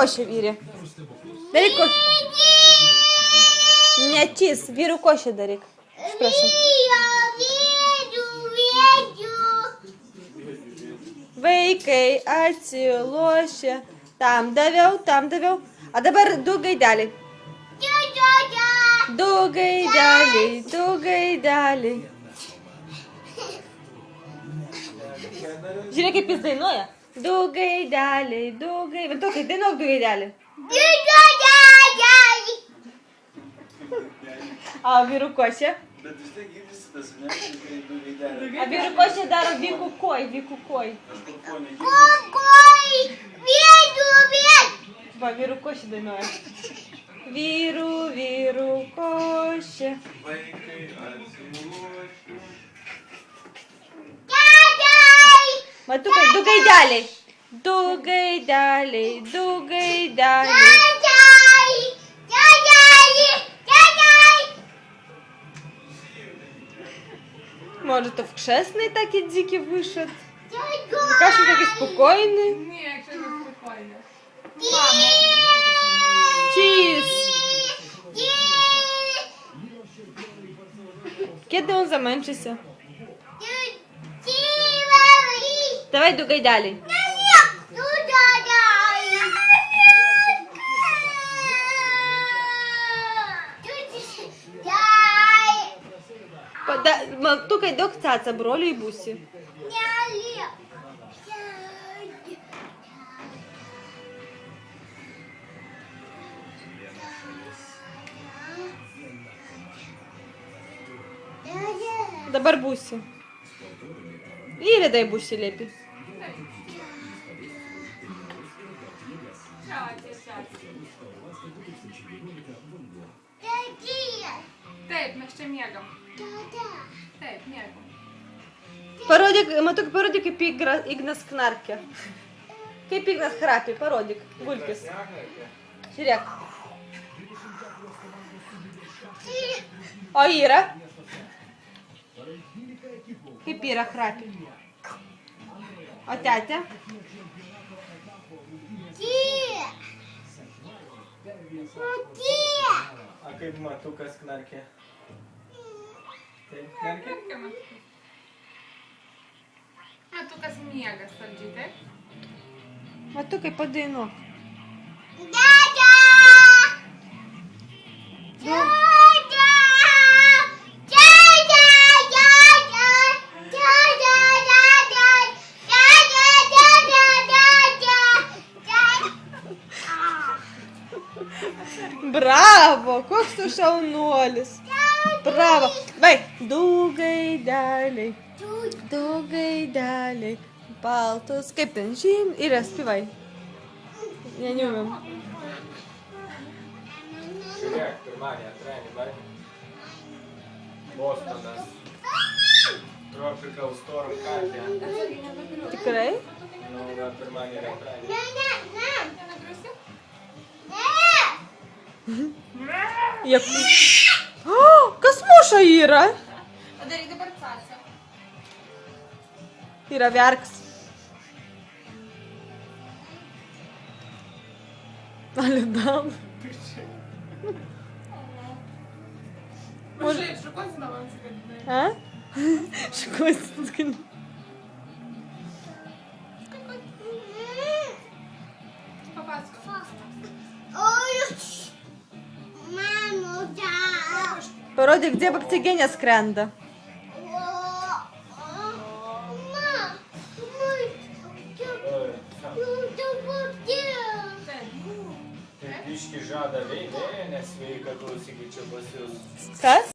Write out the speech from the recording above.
košę, vyri. Daryk košę. Netis, vyrų košę daryk. Prašom. Vaikai atsilošė. Tam daviau. A dabar 2 gaideliai. 2 gaideliai. Žiūrėk, kaip jis dainuoja. 2 gaideliai. Vintukai, dainuok 2 gaideliai. A vyrų košė? Bet vis tiek girdisi tas, ne? Kai 2 gaideliai. A vyrų košė daro vykų koj. Aš kur ko negirdisi. Va, vyrų košė dainuoja. Vyrų košė. Vaikai atsilošė. Matukai, 2 gaideliai. 2 gaideliai. Может, в кшесный такие дикий вышед? Каши такие спокойный. Ні, якщо не спокійно. Чиз. Kiedy on zamęczy? Давай 2 gaideliai. Matukai, daug caca, broliui būsi. Dabar būsi. Įridai būsi liepi. Taip, mes čia miegam. Taip, miegam. Parodyk, kaip Ignas knarkia. Kaip Ignas chrapi, parodyk. Gulkis. Žiūrėk. O Yra? Kaip Yra chrapi. O tetė? A kaip matukas knarkia? Taip knarkia? Matukas miega saldžiai, taip? Matukai, padainuok. Bravo, koks tu šaunuolis. Bravo. Vai, 2 gaideliai. Baltus, kaip ten žym. Ir spyvai. Neniumėm. Žiūrėk, pirmąjį antrąjį, vai. Bostonas. Tropical Storm Katė. Tikrai? Nu, va, pirmąjį ir antrąjį. Kas muša Yra? Padaryk dabar cacą. Yra verks. Alidam. Mažai, šukos znowu zgadnę. A? Šukos. Papasakok. Parodyk, gdzie bakcygienia skrenda. Tai biški žada veikia, nes sveika klausykit čia pas jūs. Kas?